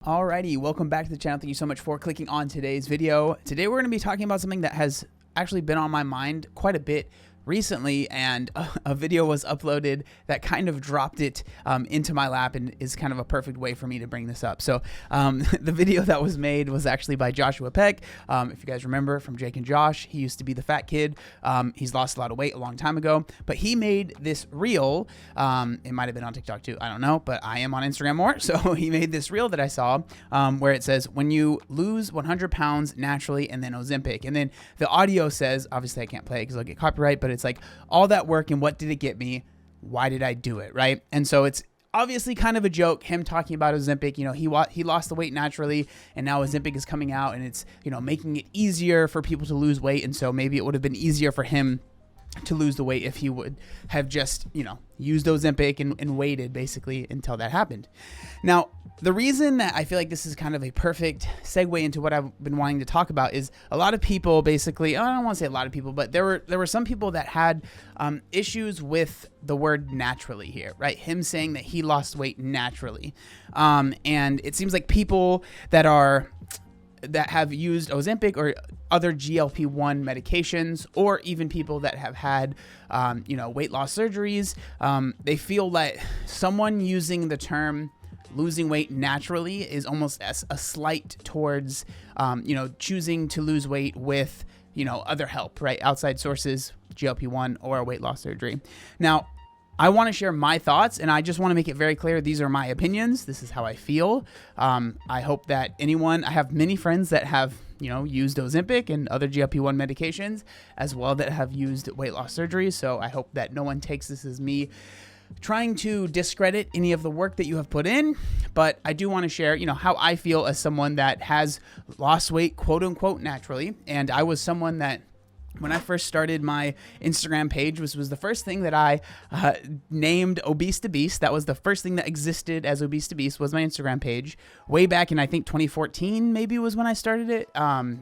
Alrighty, welcome back to the channel. Thank you so much for clicking on today's video. Today we're going to be talking about something that has actually been on my mind quite a bit recently, and a video was uploaded that kind of dropped it into my lap and is kind of a perfect way for me to bring this up. So the video that was made was actually by Joshua Peck. If you guys remember from Jake and Josh, he used to be the fat kid. He's lost a lot of weight a long time ago, but he made this reel. It might have been on TikTok too, I don't know, but I am on Instagram more. So he made this reel that I saw where it says, when you lose 100 pounds naturally and then Ozempic. And then the audio says, obviously I can't play it because I'll get copyright, but it's like, all that work and what did it get me? Why did I do it, right? And so it's obviously kind of a joke, him talking about Ozempic. You know, he lost the weight naturally, and now Ozempic is coming out, and it's, you know, making it easier for people to lose weight. And so maybe it would have been easier for him to lose the weight if he would have just, you know, used Ozempic and waited basically until that happened. Now, the reason that I feel like this is kind of a perfect segue into what I've been wanting to talk about is a lot of people basically, I don't want to say a lot of people, but there were some people that had issues with the word naturally here, right? Him saying that he lost weight naturally. And it seems like people that have used Ozempic or other GLP-1 medications, or even people that have had, weight loss surgeries, they feel that someone using the term losing weight naturally is almost as a slight towards, choosing to lose weight with, other help, right? Outside sources, GLP-1 or a weight loss surgery. Now, I want to share my thoughts, and I just want to make it very clear. These are my opinions. This is how I feel. I hope that I have many friends that have, used Ozempic and other GLP-1 medications as well that have used weight loss surgery. So I hope that no one takes this as me trying to discredit any of the work that you have put in. But I do want to share, how I feel as someone that has lost weight, quote unquote, naturally. And I was someone that, when I first started my Instagram page, was the first thing that I named Obese to Beast. That was the first thing that existed as Obese to Beast, was my Instagram page. Way back in, I think, 2014 maybe was when I started it.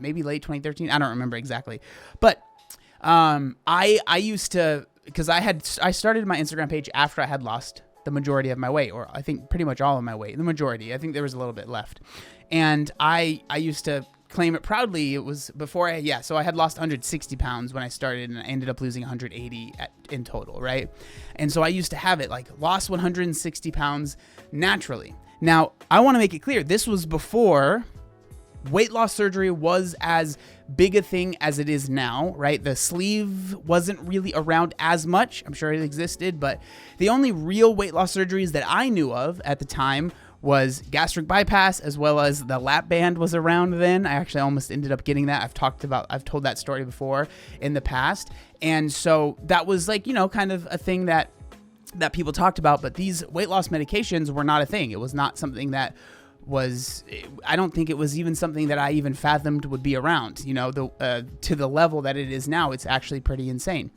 Maybe late 2013. I don't remember exactly. But I used to, because I started my Instagram page after I had lost the majority of my weight, or I think pretty much all of my weight. The majority. I think there was a little bit left. And I used to claim it proudly. It was before so I had lost 160 pounds when I started, and I ended up losing 180 in total, right? And so I used to have it like lost 160 pounds naturally. Now, I want to make it clear, this was before weight loss surgery was as big a thing as it is now, right? The sleeve wasn't really around as much. I'm sure it existed, but the only real weight loss surgeries that I knew of at the time was gastric bypass, as well as the lap band was around then. I actually almost ended up getting that. I've told that story before in the past. And so that was like, kind of a thing that people talked about, but these weight loss medications were not a thing. It was not something that I don't think it was even something that I even fathomed would be around, to the level that it is now. It's actually pretty insane.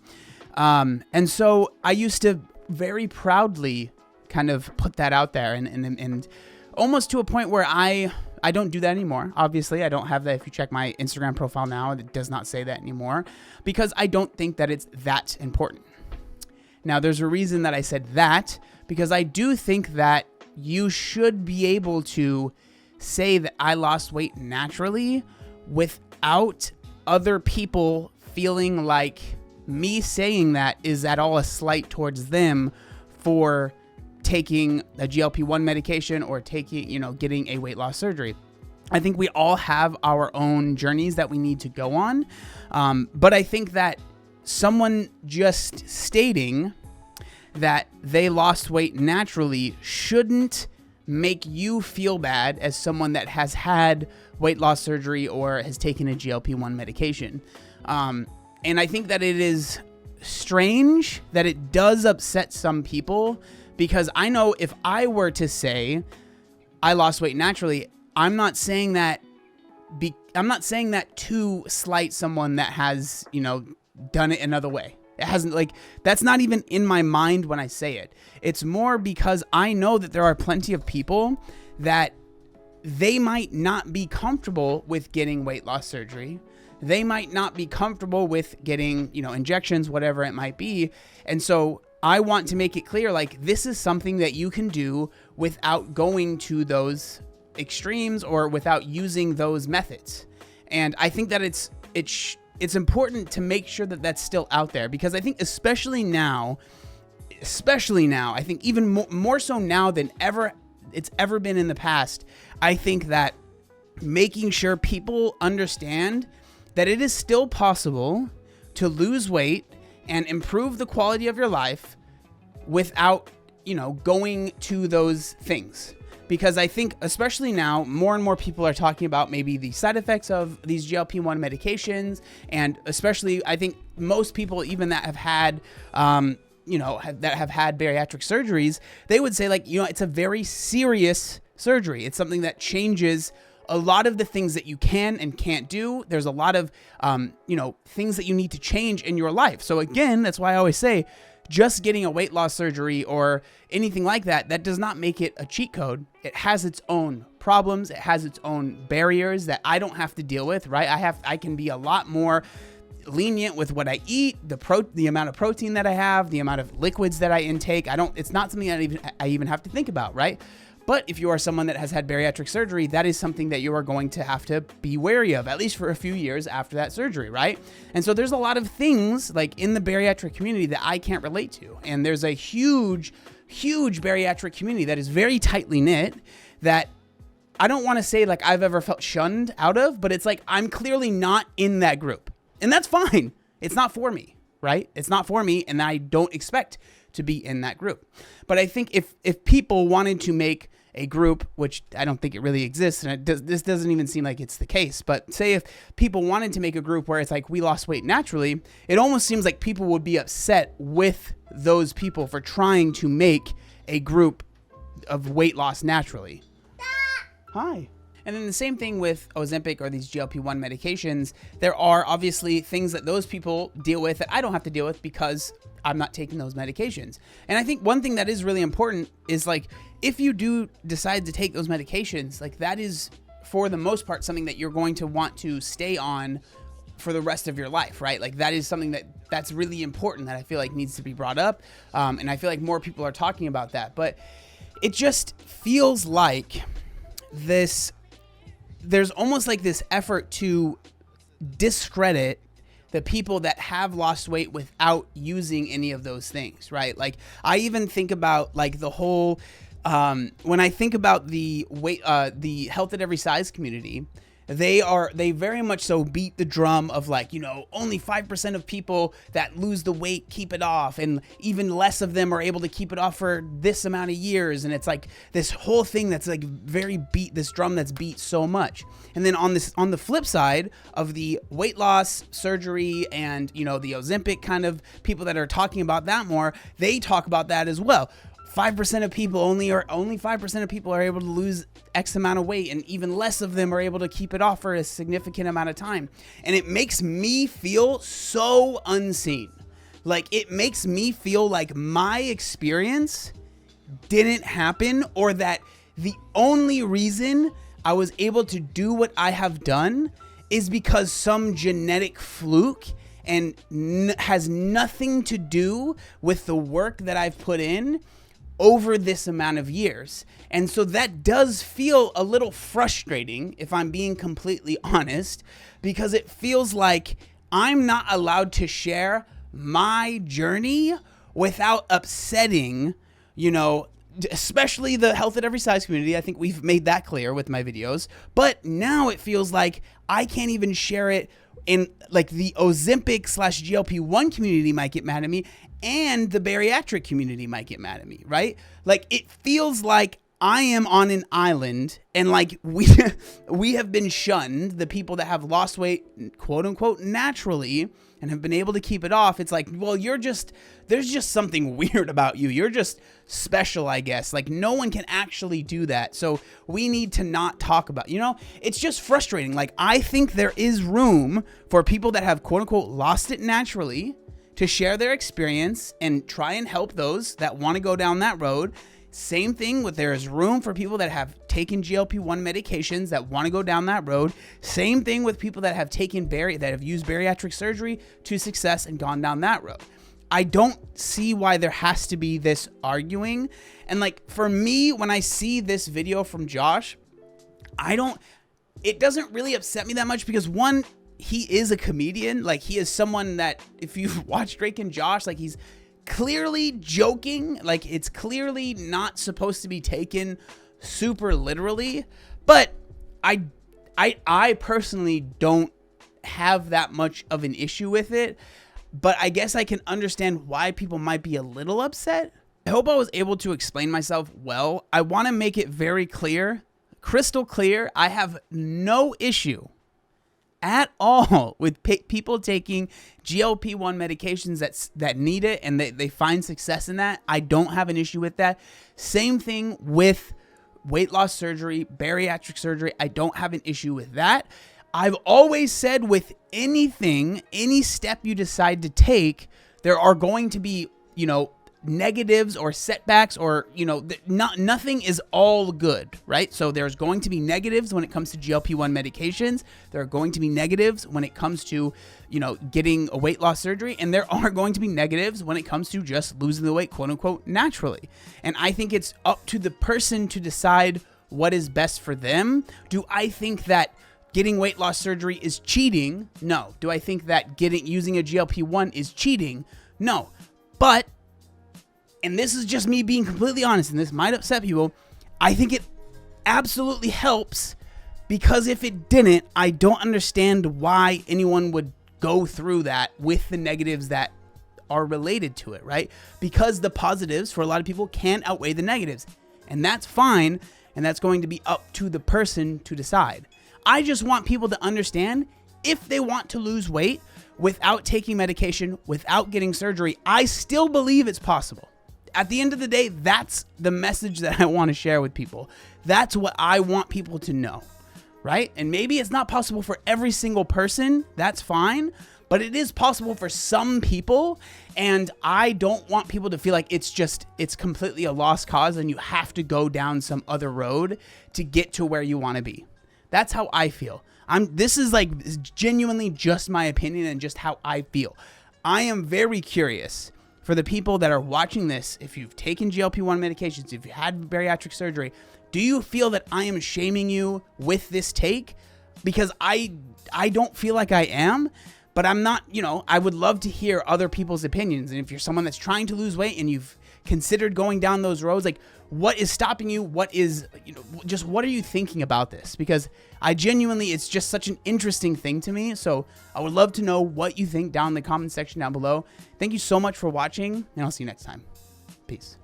And so I used to very proudly kind of put that out there, and almost to a point where I don't do that anymore. Obviously, I don't have that. If you check my Instagram profile now, it does not say that anymore, because I don't think that it's that important. Now, there's a reason that I said that, because I do think that you should be able to say that I lost weight naturally without other people feeling like me saying that is at all a slight towards them for taking a GLP-1 medication or getting a weight loss surgery. I think we all have our own journeys that we need to go on. But I think that someone just stating that they lost weight naturally shouldn't make you feel bad as someone that has had weight loss surgery or has taken a GLP-1 medication. And I think that it is strange that it does upset some people, because I know if I were to say I lost weight naturally, I'm not saying that to slight someone that has, done it another way. It hasn't, that's not even in my mind when I say it. It's more because I know that there are plenty of people that they might not be comfortable with getting weight loss surgery. They might not be comfortable with getting, injections, whatever it might be. And so I want to make it clear, this is something that you can do without going to those extremes or without using those methods. And I think that it's important to make sure that that's still out there, because I think especially now, I think even more so now than it's ever been in the past, I think that making sure people understand that it is still possible to lose weight and improve the quality of your life without, going to those things. Because I think, especially now, more and more people are talking about maybe the side effects of these GLP-1 medications. And especially, I think most people, even that have had, that have had bariatric surgeries, they would say it's a very serious surgery. It's something that changes a lot of the things that you can and can't do. There's a lot of, things that you need to change in your life. So again, that's why I always say, just getting a weight loss surgery or anything like that does not make it a cheat code. It has its own problems. It has its own barriers that I don't have to deal with, right? I can be a lot more lenient with what I eat, the amount of protein that I have, the amount of liquids that I intake. It's not something I even have to think about, right? But if you are someone that has had bariatric surgery, that is something that you are going to have to be wary of, at least for a few years after that surgery, right? And so there's a lot of things in the bariatric community that I can't relate to. And there's a huge bariatric community that is very tightly knit that I don't want to say I've ever felt shunned out of, but it's I'm clearly not in that group. And that's fine. It's not for me, right? It's not for me, and I don't expect to be in that group. But I think if people wanted to make a group, which I don't think it really exists, and this doesn't even seem like it's the case, but say if people wanted to make a group where it's we lost weight naturally, it almost seems like people would be upset with those people for trying to make a group of weight loss naturally. Hi. And then the same thing with Ozempic or these GLP-1 medications. There are obviously things that those people deal with that I don't have to deal with because I'm not taking those medications. And I think one thing that is really important is if you do decide to take those medications, that is for the most part something that you're going to want to stay on for the rest of your life, right? That is something that's really important that I feel needs to be brought up. And I feel more people are talking about that, but it just feels like there's almost this effort to discredit the people that have lost weight without using any of those things, right? I even think about the whole, when I think about the health at every size community, they very much so beat the drum of only 5% of people that lose the weight keep it off, and even less of them are able to keep it off for this amount of years. And it's this whole thing that's this drum that's beat so much. And then on the flip side of the weight loss surgery and the Ozempic kind of people that are talking about that more, they talk about that as well. 5% of people only 5% of people are able to lose X amount of weight, and even less of them are able to keep it off for a significant amount of time. And it makes me feel so unseen. It makes me feel like my experience didn't happen, or that the only reason I was able to do what I have done is because some genetic fluke and has nothing to do with the work that I've put in over this amount of years. And so that does feel a little frustrating, if I'm being completely honest, because it feels like I'm not allowed to share my journey without upsetting, especially the health at every size community. I think we've made that clear with my videos, but now it feels like I can't even share it in the Ozempic / GLP-1 community might get mad at me, and the bariatric community might get mad at me, right? It feels like I am on an island, and we have been shunned, the people that have lost weight, quote unquote, naturally, and have been able to keep it off. It's well, there's just something weird about you. You're just special, I guess. No one can actually do that. So we need to not talk about, it's just frustrating. I think there is room for people that have, quote unquote, lost it naturally to share their experience and try and help those that want to go down that road. Same thing with, there is room for people that have taken GLP-1 medications that want to go down that road. Same thing with people that have that have used bariatric surgery to success and gone down that road. I don't see why there has to be this arguing. And for me, when I see this video from Josh, it doesn't really upset me that much because one, he is a comedian. Like, he is someone that, if you've watched Drake and Josh, like, he's clearly joking. Like, it's clearly not supposed to be taken super literally. But I personally don't have that much of an issue with it. But I guess I can understand why people might be a little upset. I hope I was able to explain myself well. I want to make it very clear, crystal clear. I have no issue at all with people taking GLP-1 medications that need it and they find success in that. I don't have an issue with that. Same thing with weight loss surgery, bariatric surgery. I don't have an issue with that. I've always said with anything, any step you decide to take, there are going to be, negatives or setbacks or, nothing is all good, right? So there's going to be negatives when it comes to GLP-1 medications. There are going to be negatives when it comes to, getting a weight loss surgery. And there are going to be negatives when it comes to just losing the weight, quote unquote, naturally. And I think it's up to the person to decide what is best for them. Do I think that getting weight loss surgery is cheating? No. Do I think that using a GLP-1 is cheating? No. But, and this is just me being completely honest, and this might upset people, I think it absolutely helps, because if it didn't, I don't understand why anyone would go through that with the negatives that are related to it, right? Because the positives for a lot of people can outweigh the negatives, and that's fine, and that's going to be up to the person to decide. I just want people to understand, if they want to lose weight without taking medication, without getting surgery, I still believe it's possible. At the end of the day, that's the message that I want to share with people. That's what I want people to know, right? And maybe it's not possible for every single person. That's fine. But it is possible for some people. And I don't want people to feel like it's completely a lost cause and you have to go down some other road to get to where you want to be. That's how I feel. This is genuinely just my opinion and just how I feel. I am very curious for the people that are watching this. If you've taken GLP-1 medications, if you had bariatric surgery, do you feel that I am shaming you with this take? Because I don't feel like I am, but I'm not, I would love to hear other people's opinions. And if you're someone that's trying to lose weight and you've considered going down those roads, what is stopping you? What is, just what are you thinking about this? Because it's just such an interesting thing to me. So I would love to know what you think down in the comment section down below. Thank you so much for watching, and I'll see you next time. Peace.